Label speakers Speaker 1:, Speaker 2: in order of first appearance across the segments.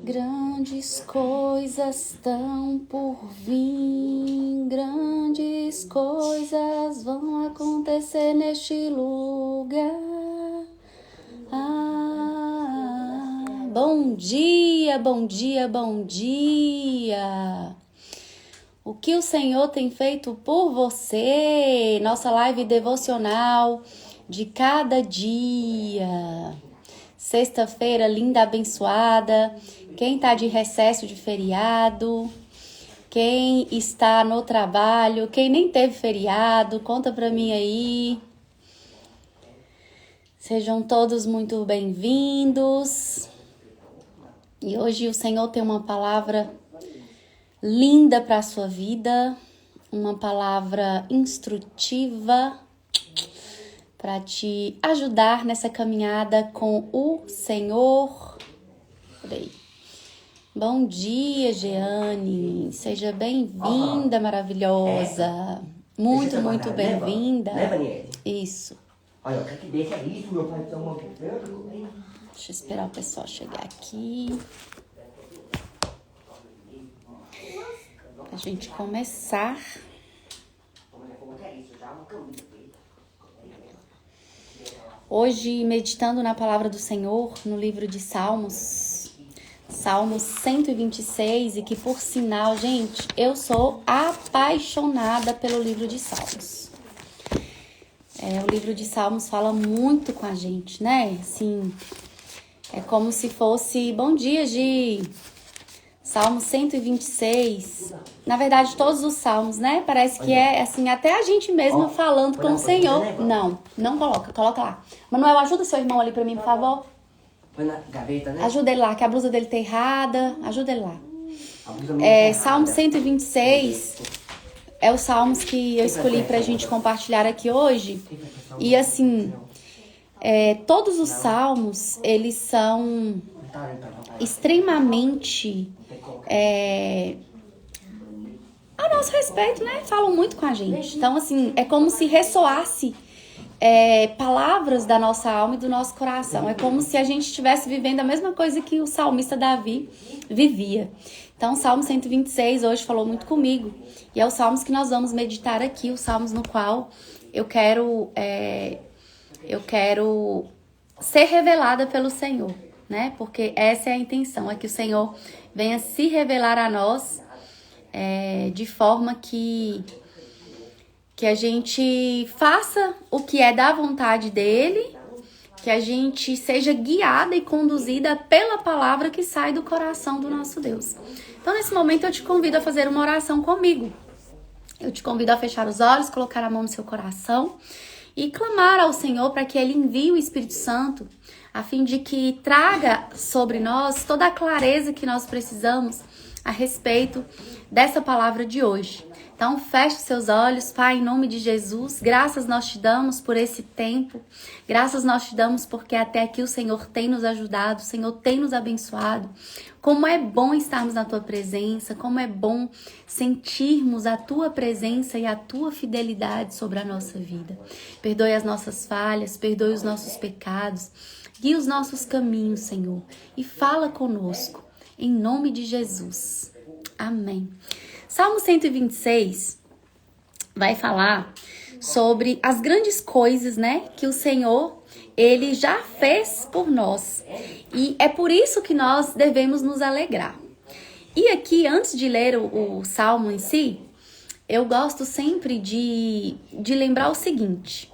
Speaker 1: Grandes coisas estão por vir, grandes coisas vão acontecer neste lugar. Bom dia, bom dia, bom dia! O que o Senhor tem feito por você? Nossa live devocional de cada dia. Sexta-feira linda, abençoada. Quem tá de recesso de feriado, quem está no trabalho, quem nem teve feriado, conta pra mim aí. Sejam todos muito bem-vindos. E hoje o Senhor tem uma palavra linda para a sua vida, uma palavra instrutiva para te ajudar nessa caminhada com o Senhor. Peraí. Bom dia, Jeane. Seja bem-vinda, maravilhosa. Muito, muito bem-vinda. Isso. Olha, eu quero que deixe isso, meu pai. Deixa eu esperar o pessoal chegar aqui. Pra gente começar. Hoje, meditando na palavra do Senhor, no livro de Salmos, Salmos 126, e que por sinal, gente, eu sou apaixonada pelo livro de Salmos. O livro de Salmos fala muito com a gente, né? Assim, é como se fosse... Bom dia, Gi! Salmo 126. Na verdade, todos os salmos, né? Parece que é assim, até a gente mesmo falando com o Senhor. Não coloca, coloca lá. Manuel, ajuda seu irmão ali pra mim, por favor.
Speaker 2: Põe na gaveta, né?
Speaker 1: Ajuda ele lá, que a blusa dele tá errada. Ajuda ele lá. Salmo 126 é os salmos que eu escolhi pra gente compartilhar aqui hoje. E assim, todos os salmos, eles são extremamente a nosso respeito, né? Falam muito com a gente. Então, assim, é como se ressoasse palavras da nossa alma e do nosso coração. É como se a gente estivesse vivendo a mesma coisa que o salmista Davi vivia. Então, o Salmo 126 hoje falou muito comigo. E é os salmos que nós vamos meditar aqui, os salmos no qual eu quero ser revelada pelo Senhor, né? Porque essa é a intenção, é que o Senhor venha se revelar a nós de forma que a gente faça o que é da vontade dele, que a gente seja guiada e conduzida pela palavra que sai do coração do nosso Deus. Então, nesse momento, eu te convido a fazer uma oração comigo. Eu te convido a fechar os olhos, colocar a mão no seu coração e clamar ao Senhor para que Ele envie o Espírito Santo, a fim de que traga sobre nós toda a clareza que nós precisamos a respeito dessa palavra de hoje. Então, feche seus olhos, Pai, em nome de Jesus. Graças nós te damos por esse tempo. Graças nós te damos porque até aqui o Senhor tem nos ajudado, o Senhor tem nos abençoado. Como é bom estarmos na Tua presença, como é bom sentirmos a Tua presença e a Tua fidelidade sobre a nossa vida. Perdoe as nossas falhas, perdoe os nossos pecados, guia os nossos caminhos, Senhor, e fala conosco, em nome de Jesus. Amém. Salmo 126 vai falar sobre as grandes coisas, né, que o Senhor, Ele já fez por nós. E é por isso que nós devemos nos alegrar. E aqui, antes de ler o Salmo em si, eu gosto sempre de lembrar o seguinte.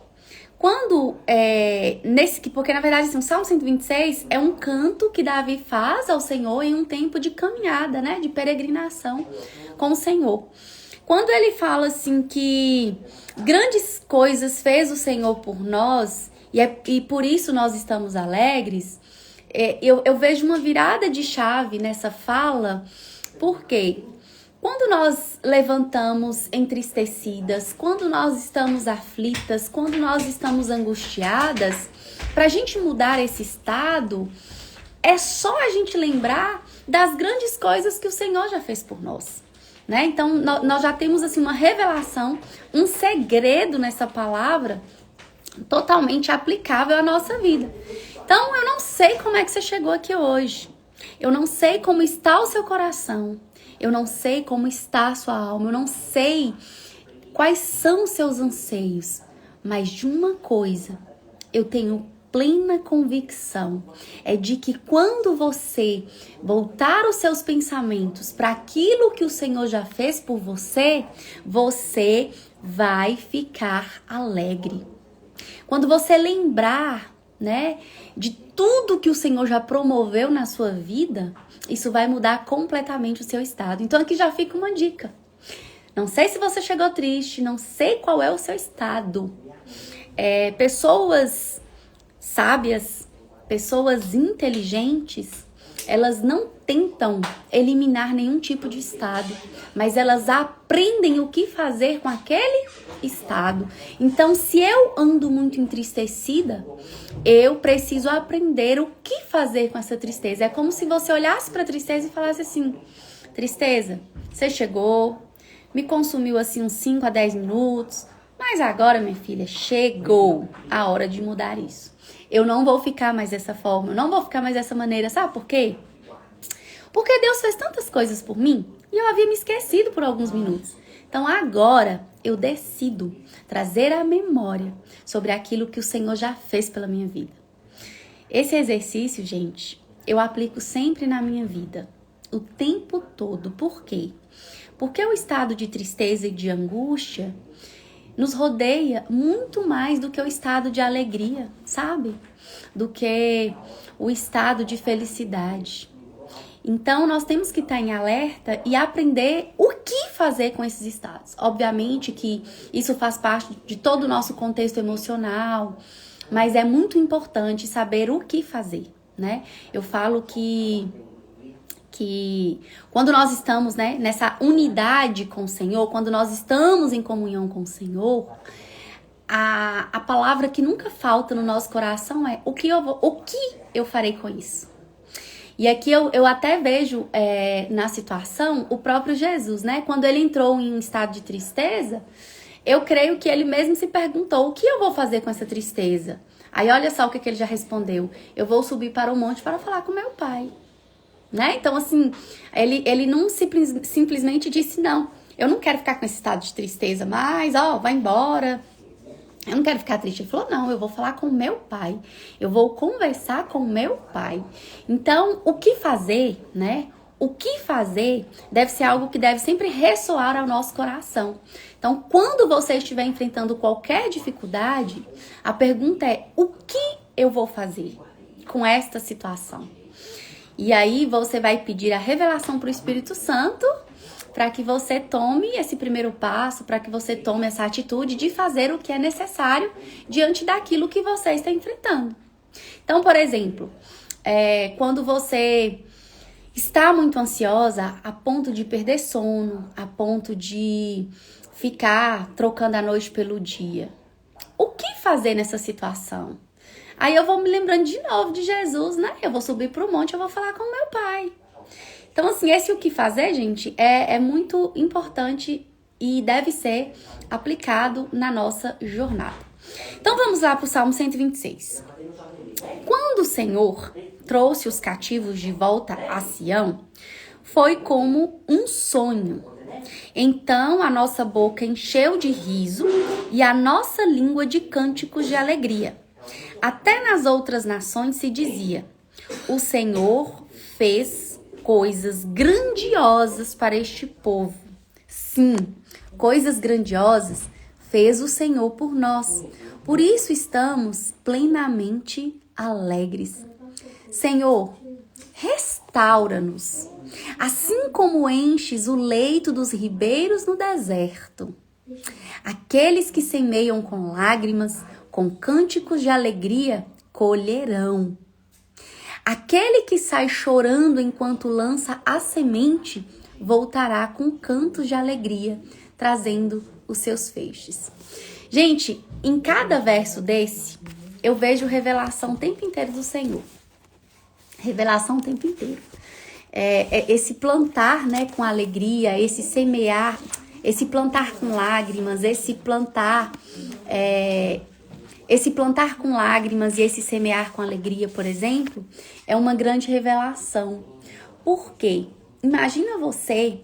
Speaker 1: Quando, porque na verdade assim, o Salmo 126 é um canto que Davi faz ao Senhor em um tempo de caminhada, né, de peregrinação com o Senhor. Quando ele fala assim que grandes coisas fez o Senhor por nós e por isso nós estamos alegres, eu vejo uma virada de chave nessa fala, porque quando nós levantamos entristecidas, quando nós estamos aflitas, quando nós estamos angustiadas, para a gente mudar esse estado, é só a gente lembrar das grandes coisas que o Senhor já fez por nós, né? Então, nós já temos assim uma revelação, um segredo nessa palavra totalmente aplicável à nossa vida. Então, eu não sei como é que você chegou aqui hoje. Eu não sei como está o seu coração. Eu não sei como está a sua alma. Eu não sei quais são os seus anseios. Mas de uma coisa eu tenho plena convicção, é de que quando você voltar os seus pensamentos para aquilo que o Senhor já fez por você, você vai ficar alegre. Quando você lembrar, né, de tudo que o Senhor já promoveu na sua vida, isso vai mudar completamente o seu estado. Então aqui já fica uma dica. Não sei se você chegou triste, não sei qual é o seu estado. Pessoas sábias, pessoas inteligentes, elas não tentam eliminar nenhum tipo de estado, mas elas aprendem o que fazer com aquele estado. Então, se eu ando muito entristecida, eu preciso aprender o que fazer com essa tristeza. É como se você olhasse para a tristeza e falasse assim: tristeza, você chegou, me consumiu assim uns 5 a 10 minutos, mas agora, minha filha, chegou a hora de mudar isso. Eu não vou ficar mais dessa forma, eu não vou ficar mais dessa maneira. Sabe por quê? Porque Deus fez tantas coisas por mim e eu havia me esquecido por alguns minutos. Então agora eu decido trazer à memória sobre aquilo que o Senhor já fez pela minha vida. Esse exercício, gente, eu aplico sempre na minha vida, o tempo todo. Por quê? Porque o estado de tristeza e de angústia nos rodeia muito mais do que o estado de alegria, sabe? Do que o estado de felicidade. Então, nós temos que estar em alerta e aprender o que fazer com esses estados. Obviamente que isso faz parte de todo o nosso contexto emocional, mas é muito importante saber o que fazer, né? Eu falo que quando nós estamos, né, nessa unidade com o Senhor, quando nós estamos em comunhão com o Senhor, a palavra que nunca falta no noso coração é o que eu farei com isso. E aqui eu até vejo na situação o próprio Jesus, né? Quando ele entrou em um estado de tristeza, eu creio que ele mesmo se perguntou: o que eu vou fazer com essa tristeza? Aí olha só o que ele já respondeu: eu vou subir para o monte para falar com meu pai. Né? Então, assim, ele não simplesmente disse: não, eu não quero ficar com esse estado de tristeza, mas, vai embora, eu não quero ficar triste. Ele falou: não, eu vou falar com meu pai, eu vou conversar com meu pai. Então, o que fazer, né? O que fazer deve ser algo que deve sempre ressoar ao nosso coração. Então, quando você estiver enfrentando qualquer dificuldade, a pergunta é: o que eu vou fazer com esta situação? E aí você vai pedir a revelação para o Espírito Santo para que você tome esse primeiro passo, para que você tome essa atitude de fazer o que é necessário diante daquilo que você está enfrentando. Então, por exemplo, quando você está muito ansiosa a ponto de perder sono, a ponto de ficar trocando a noite pelo dia, o que fazer nessa situação? Aí eu vou me lembrando de novo de Jesus, né? Eu vou subir para o monte, eu vou falar com o meu pai. Então, assim, esse o que fazer, gente, é muito importante e deve ser aplicado na nossa jornada. Então, vamos lá para o Salmo 126. Quando o Senhor trouxe os cativos de volta a Sião, foi como um sonho. Então, a nossa boca encheu de riso e a nossa língua de cânticos de alegria. Até nas outras nações se dizia: o Senhor fez coisas grandiosas para este povo. Sim, coisas grandiosas fez o Senhor por nós. Por isso estamos plenamente alegres. Senhor, restaura-nos, assim como enches o leito dos ribeiros no deserto. Aqueles que semeiam com lágrimas, com cânticos de alegria, colherão. Aquele que sai chorando enquanto lança a semente, voltará com cantos de alegria, trazendo os seus feixes. Gente, em cada verso desse, eu vejo revelação o tempo inteiro do Senhor. Revelação o tempo inteiro. Esse plantar, né, com alegria, esse semear, esse plantar com lágrimas, esse plantar Esse plantar com lágrimas e esse semear com alegria, por exemplo, é uma grande revelação. Por quê? Imagina você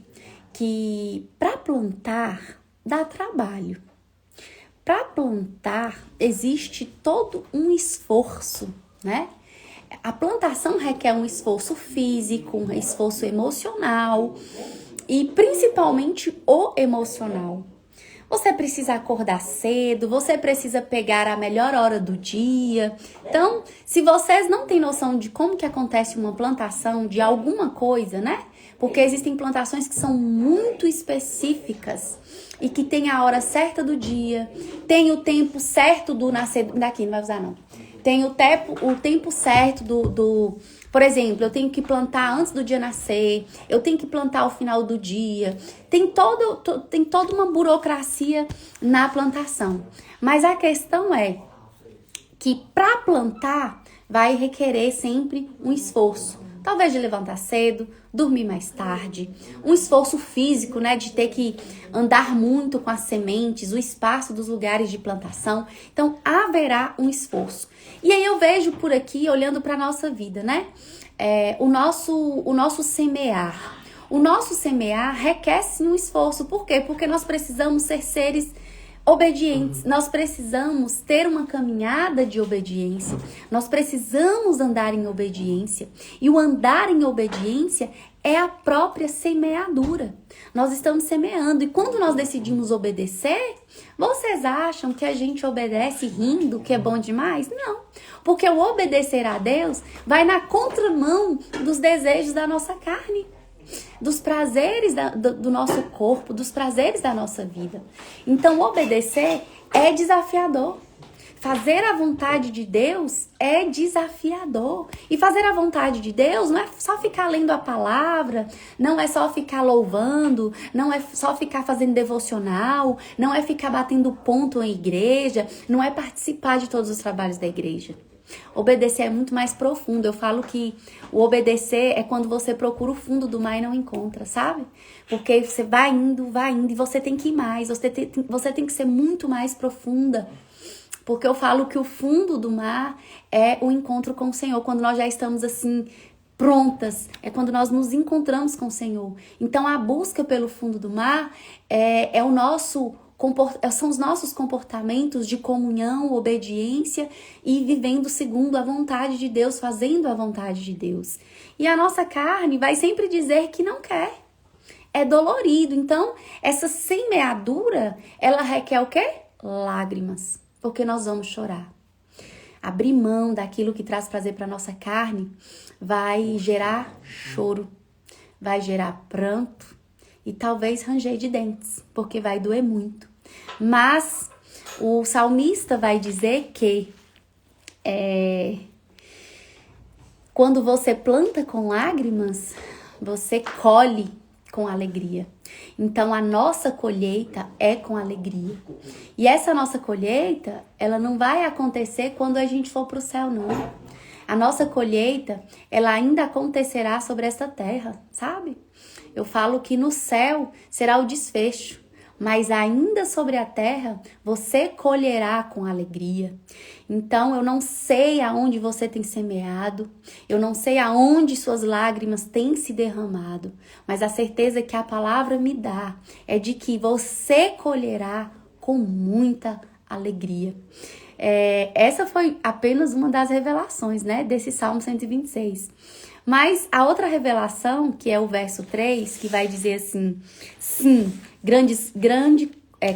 Speaker 1: que para plantar dá trabalho. Para plantar existe todo um esforço, né? A plantação requer um esforço físico, um esforço emocional e principalmente o emocional. Você precisa acordar cedo, você precisa pegar a melhor hora do dia. Então, se vocês não têm noção de como que acontece uma plantação de alguma coisa, né? Porque existem plantações que são muito específicas e que tem a hora certa do dia, tem o tempo certo do nascer... Daqui, não vai usar não. Tem o tempo certo Por exemplo, eu tenho que plantar antes do dia nascer, eu tenho que plantar ao final do dia. Tem toda uma burocracia na plantação. Mas a questão é que para plantar vai requerer sempre um esforço. Talvez de levantar cedo, dormir mais tarde, um esforço físico, né, de ter que andar muito com as sementes, o espaço dos lugares de plantação. Então, haverá um esforço. E aí eu vejo por aqui, olhando para a nossa vida, né, o nosso semear. O nosso semear requer sim um esforço. Por quê? Porque nós precisamos ser seres obedientes, nós precisamos ter uma caminhada de obediência, nós precisamos andar em obediência, e o andar em obediência é a própria semeadura. Nós estamos semeando, e quando nós decidimos obedecer, vocês acham que a gente obedece rindo, que é bom demais? Não, porque o obedecer a Deus vai na contramão dos desejos da nossa carne, dos prazeres do nosso corpo, dos prazeres da nossa vida. Então, obedecer é desafiador. Fazer a vontade de Deus é desafiador. E fazer a vontade de Deus não é só ficar lendo a palavra, não é só ficar louvando, não é só ficar fazendo devocional, não é ficar batendo ponto em igreja, não é participar de todos os trabalhos da igreja. Obedecer é muito mais profundo. Eu falo que o obedecer é quando você procura o fundo do mar e não encontra, sabe? Porque você vai indo e você tem que ir mais, você tem que ser muito mais profunda. Porque eu falo que o fundo do mar é o encontro com o Senhor, quando nós já estamos assim prontas, é quando nós nos encontramos com o Senhor. Então a busca pelo fundo do mar são os nossos comportamentos de comunhão, obediência e vivendo segundo a vontade de Deus, fazendo a vontade de Deus. E a nossa carne vai sempre dizer que não quer. É dolorido. Então, essa semeadura, ela requer o quê? Lágrimas. Porque nós vamos chorar. Abrir mão daquilo que traz prazer para nossa carne vai gerar choro, vai gerar pranto, e talvez ranger de dentes, porque vai doer muito. Mas o salmista vai dizer que quando você planta com lágrimas, você colhe com alegria. Então a nossa colheita é com alegria. E essa nossa colheita, ela não vai acontecer quando a gente for para o céu, não. A nossa colheita, ela ainda acontecerá sobre esta terra, sabe? Eu falo que no céu será o desfecho, mas ainda sobre a terra você colherá com alegria. Então eu não sei aonde você tem semeado, eu não sei aonde suas lágrimas têm se derramado, mas a certeza que a palavra me dá é de que você colherá com muita alegria. Essa foi apenas uma das revelações, né, desse Salmo 126. Mas a outra revelação, que é o verso 3, que vai dizer assim: sim,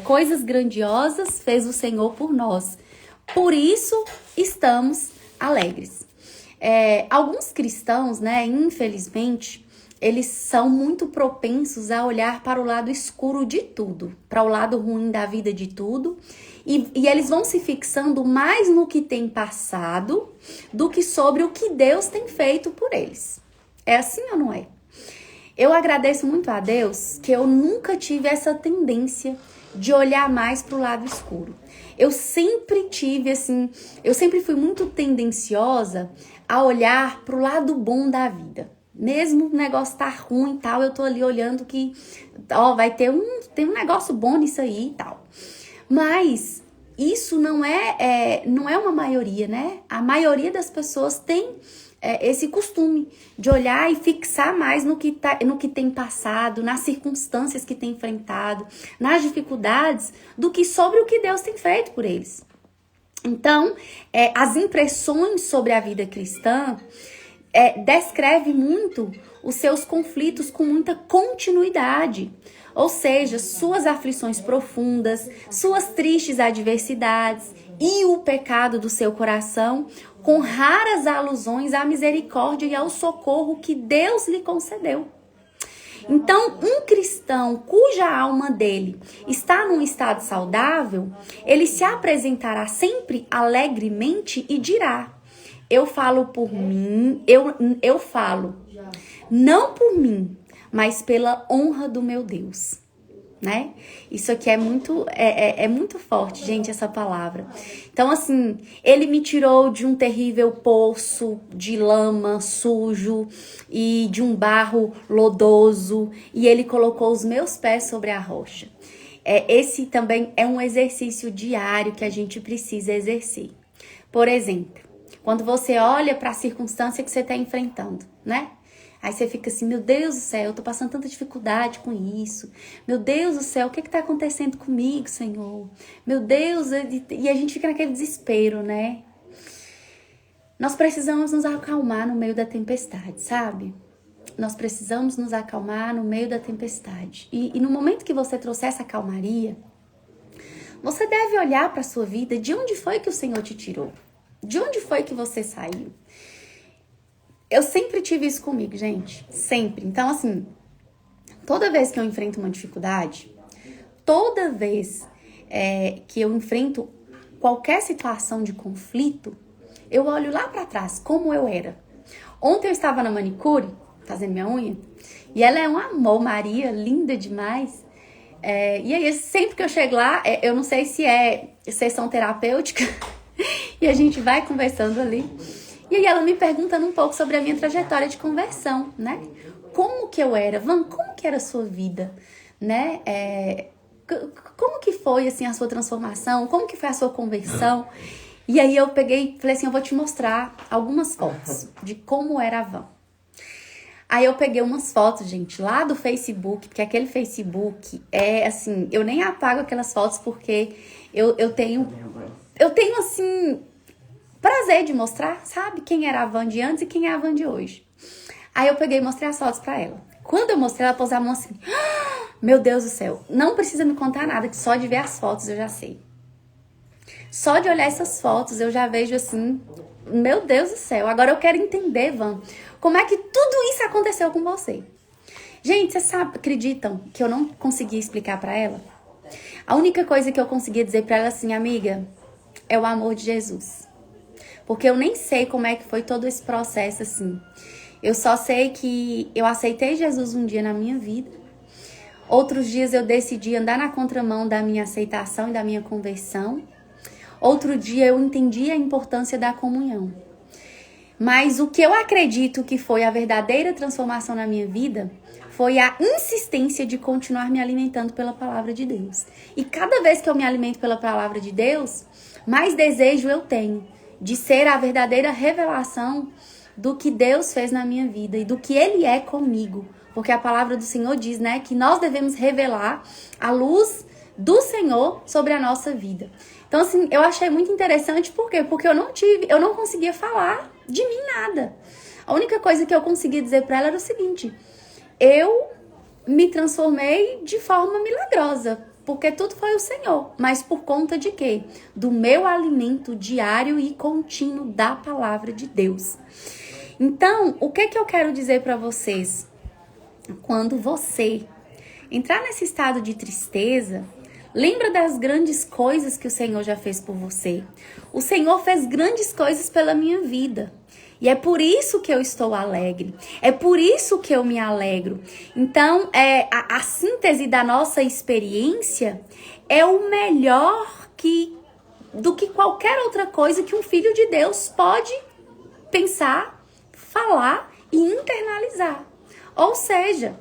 Speaker 1: coisas grandiosas fez o Senhor por nós. Por isso estamos alegres. Alguns cristãos, né, infelizmente, eles são muito propensos a olhar para o lado escuro de tudo, para o lado ruim da vida de tudo, e eles vão se fixando mais no que tem passado do que sobre o que Deus tem feito por eles. É assim ou não é? Eu agradeço muito a Deus que eu nunca tive essa tendência de olhar mais para o lado escuro. Eu sempre fui muito tendenciosa a olhar para o lado bom da vida. Mesmo o negócio tá ruim e tal, eu tô ali olhando que, tem um negócio bom nisso aí e tal. Mas isso não é uma maioria, né? A maioria das pessoas tem esse costume de olhar e fixar mais no que tem passado, nas circunstâncias que tem enfrentado, nas dificuldades, do que sobre o que Deus tem feito por eles. Então, as impressões sobre a vida cristã descreve muito os seus conflitos com muita continuidade. Ou seja, suas aflições profundas, suas tristes adversidades e o pecado do seu coração, com raras alusões à misericórdia e ao socorro que Deus lhe concedeu. Então, um cristão cuja alma dele está num estado saudável, ele se apresentará sempre alegremente e dirá: eu falo por mim, eu falo, não por mim, mas pela honra do meu Deus, né? Isso aqui é muito forte, gente, essa palavra. Então, assim, ele me tirou de um terrível poço de lama sujo e de um barro lodoso, e ele colocou os meus pés sobre a rocha. Esse também é um exercício diário que a gente precisa exercer. Por exemplo, quando você olha para a circunstância que você está enfrentando, né? Aí você fica assim, meu Deus do céu, eu tô passando tanta dificuldade com isso. Meu Deus do céu, o que tá acontecendo comigo, Senhor? Meu Deus, e a gente fica naquele desespero, né? Nós precisamos nos acalmar no meio da tempestade, sabe? Nós precisamos nos acalmar no meio da tempestade. E no momento que você trouxer essa calmaria, você deve olhar para a sua vida, de onde foi que o Senhor te tirou? De onde foi que você saiu? Eu sempre tive isso comigo, gente. Sempre. Então, assim, toda vez que eu enfrento uma dificuldade, toda vez que eu enfrento qualquer situação de conflito, eu olho lá pra trás, como eu era. Ontem eu estava na manicure, fazendo minha unha, e ela é um amor, Maria, linda demais. E aí, sempre que eu chego lá, eu não sei se é sessão terapêutica, e a gente vai conversando ali. E aí ela me perguntando um pouco sobre a minha trajetória de conversão, né? Como que eu era? Van, como que era a sua vida? Né? Como que foi, assim, a sua transformação? Como que foi a sua conversão? E aí eu peguei e falei assim, eu vou te mostrar algumas fotos de como era a Van. Aí eu peguei umas fotos, gente, lá do Facebook, porque aquele Facebook assim, eu nem apago aquelas fotos porque eu tenho, assim, prazer de mostrar, sabe? Quem era a Van de antes e quem é a Van de hoje. Aí eu peguei e mostrei as fotos pra ela. Quando eu mostrei, ela pôs a mão assim, meu Deus do céu, não precisa me contar nada, que só de ver as fotos eu já sei. Só de olhar essas fotos eu já vejo assim, meu Deus do céu, agora eu quero entender, Van, como é que tudo isso aconteceu com você? Gente, vocês acreditam que eu não conseguia explicar pra ela? A única coisa que eu conseguia dizer pra ela assim, amiga, é o amor de Jesus. Porque eu nem sei como é que foi todo esse processo, assim. Eu só sei que eu aceitei Jesus um dia na minha vida. Outros dias eu decidi andar na contramão da minha aceitação e da minha conversão. Outro dia eu entendi a importância da comunhão. Mas o que eu acredito que foi a verdadeira transformação na minha vida foi a insistência de continuar me alimentando pela palavra de Deus. E cada vez que eu me alimento pela palavra de Deus, mais desejo eu tenho de ser a verdadeira revelação do que Deus fez na minha vida e do que Ele é comigo. Porque a palavra do Senhor diz, né, que nós devemos revelar a luz do Senhor sobre a nossa vida. Então, assim, eu achei muito interessante, por quê? Porque eu não conseguia falar de mim nada. A única coisa que eu conseguia dizer para ela era o seguinte, eu me transformei de forma milagrosa, porque tudo foi o Senhor. Mas por conta de quê? Do meu alimento diário e contínuo da palavra de Deus. Então, o que eu quero dizer para vocês? Quando você entrar nesse estado de tristeza, lembra das grandes coisas que o Senhor já fez por você. O Senhor fez grandes coisas pela minha vida. E é por isso que eu estou alegre. É por isso que eu me alegro. Então, a síntese da nossa experiência é o melhor do que qualquer outra coisa que um filho de Deus pode pensar, falar e internalizar. Ou seja,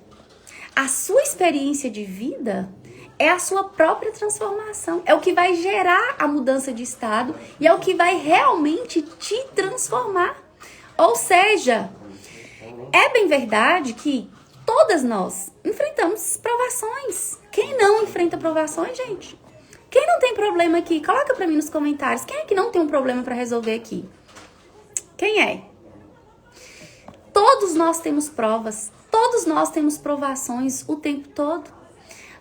Speaker 1: a sua experiência de vida é a sua própria transformação. É o que vai gerar a mudança de estado e é o que vai realmente te transformar. Ou seja, é bem verdade que todas nós enfrentamos provações. Quem não enfrenta provações, gente? Quem não tem problema aqui? Coloca pra mim nos comentários. Quem é que não tem um problema pra resolver aqui? Quem é? Todos nós temos provas. Todos nós temos provações o tempo todo.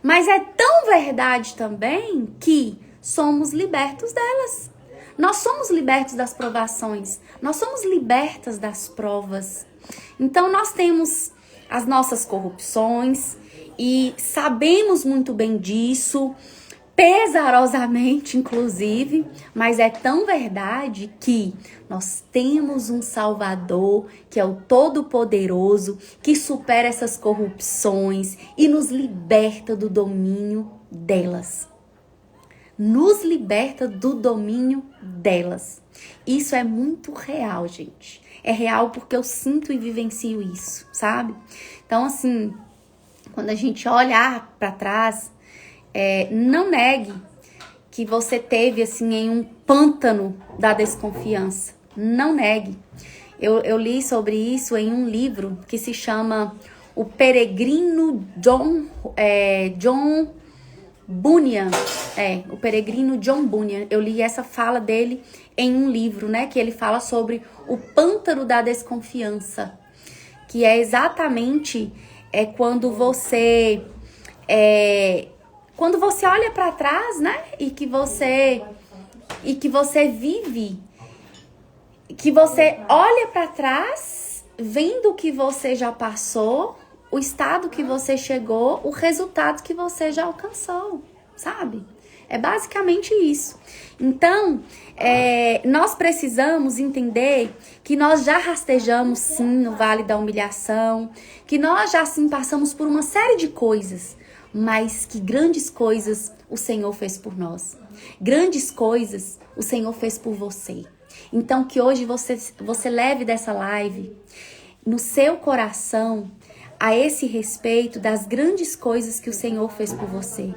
Speaker 1: Mas é tão verdade também que somos libertos delas. Nós somos libertos das provações. Nós somos libertas das provas. Então nós temos as nossas corrupções e sabemos muito bem disso, pesarosamente inclusive, mas é tão verdade que nós temos um Salvador que é o Todo-Poderoso, que supera essas corrupções e nos liberta do domínio delas. Nos liberta do domínio delas. Isso é muito real, gente. É real porque eu sinto e vivencio isso, sabe? Então, assim, quando a gente olhar para trás, não negue que você teve, assim, em um pântano da desconfiança. Não negue. Eu li sobre isso em um livro que se chama O Peregrino John Bunyan. O Peregrino John Bunyan. Eu li essa fala dele em um livro, né? Que ele fala sobre o pântano da desconfiança. Que é exatamente quando você olha para trás, né? E que você vive, que você olha para trás, vendo o que você já passou, o estado que você chegou, o resultado que você já alcançou, sabe? É basicamente isso. Então, nós precisamos entender que nós já rastejamos, sim, no Vale da Humilhação, que nós já, sim, passamos por uma série de coisas, mas que grandes coisas o Senhor fez por nós. Grandes coisas o Senhor fez por você. Então, que hoje você leve dessa live no seu coração a esse respeito das grandes coisas que o Senhor fez por você.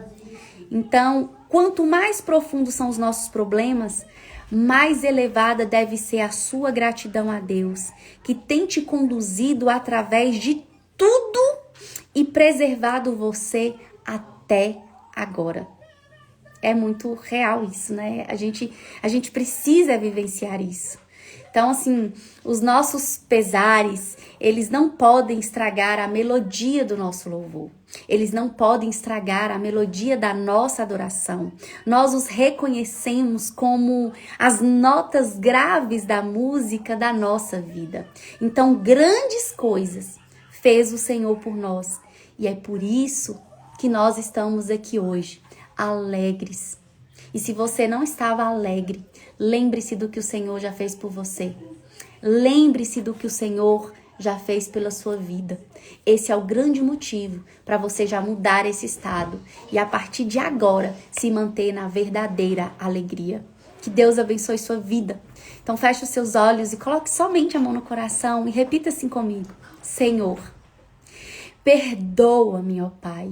Speaker 1: Então, quanto mais profundos são os nossos problemas, mais elevada deve ser a sua gratidão a Deus, que tem te conduzido através de tudo e preservado você até agora. É muito real isso, né? A gente precisa vivenciar isso. Então, assim, os nossos pesares, eles não podem estragar a melodia do nosso louvor. Eles não podem estragar a melodia da nossa adoração. Nós os reconhecemos como as notas graves da música da nossa vida. Então, grandes coisas fez o Senhor por nós. E é por isso que nós estamos aqui hoje, alegres. E se você não estava alegre, lembre-se do que o Senhor já fez por você. Lembre-se do que o Senhor já fez pela sua vida. Esse é o grande motivo para você já mudar esse estado e a partir de agora se manter na verdadeira alegria. Que Deus abençoe sua vida. Então feche os seus olhos e coloque somente a mão no coração e repita assim comigo. Senhor, perdoa-me, ó Pai.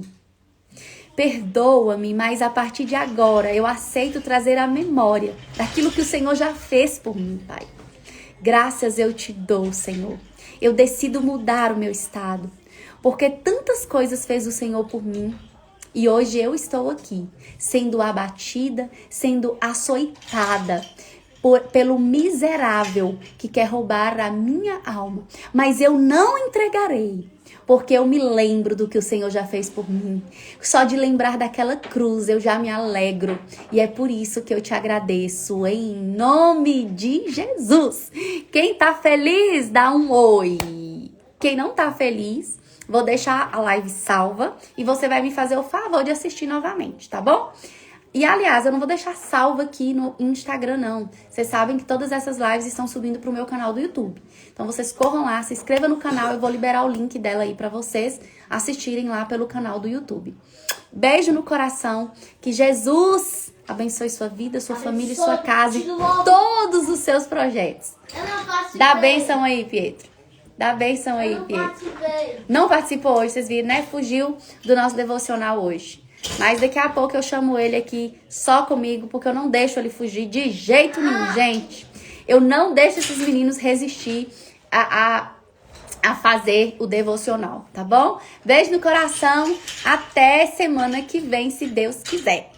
Speaker 1: Perdoa-me, mas a partir de agora eu aceito trazer a memória daquilo que o Senhor já fez por mim, Pai. Graças eu te dou, Senhor. Eu decido mudar o meu estado, porque tantas coisas fez o Senhor por mim. E hoje eu estou aqui, sendo abatida, sendo açoitada pelo miserável que quer roubar a minha alma. Mas eu não entregarei, porque eu me lembro do que o Senhor já fez por mim. Só de lembrar daquela cruz eu já me alegro. E é por isso que eu te agradeço, em nome de Jesus. Quem tá feliz, dá um oi. Quem não tá feliz, vou deixar a live salva e você vai me fazer o favor de assistir novamente, tá bom? E, aliás, eu não vou deixar salva aqui no Instagram, não. Vocês sabem que todas essas lives estão subindo pro meu canal do YouTube. Então, vocês corram lá, se inscrevam no canal. Eu vou liberar o link dela aí pra vocês assistirem lá pelo canal do YouTube. Beijo no coração. Que Jesus abençoe sua vida, sua família e sua casa e todos os seus projetos. Dá bênção aí, Pietro. Dá bênção aí, Pietro. Não participou hoje, vocês viram, né? Fugiu do nosso devocional hoje. Mas daqui a pouco eu chamo ele aqui só comigo, porque eu não deixo ele fugir de jeito nenhum, gente. Eu não deixo esses meninos resistir a fazer o devocional, tá bom? Beijo no coração. Até semana que vem, se Deus quiser.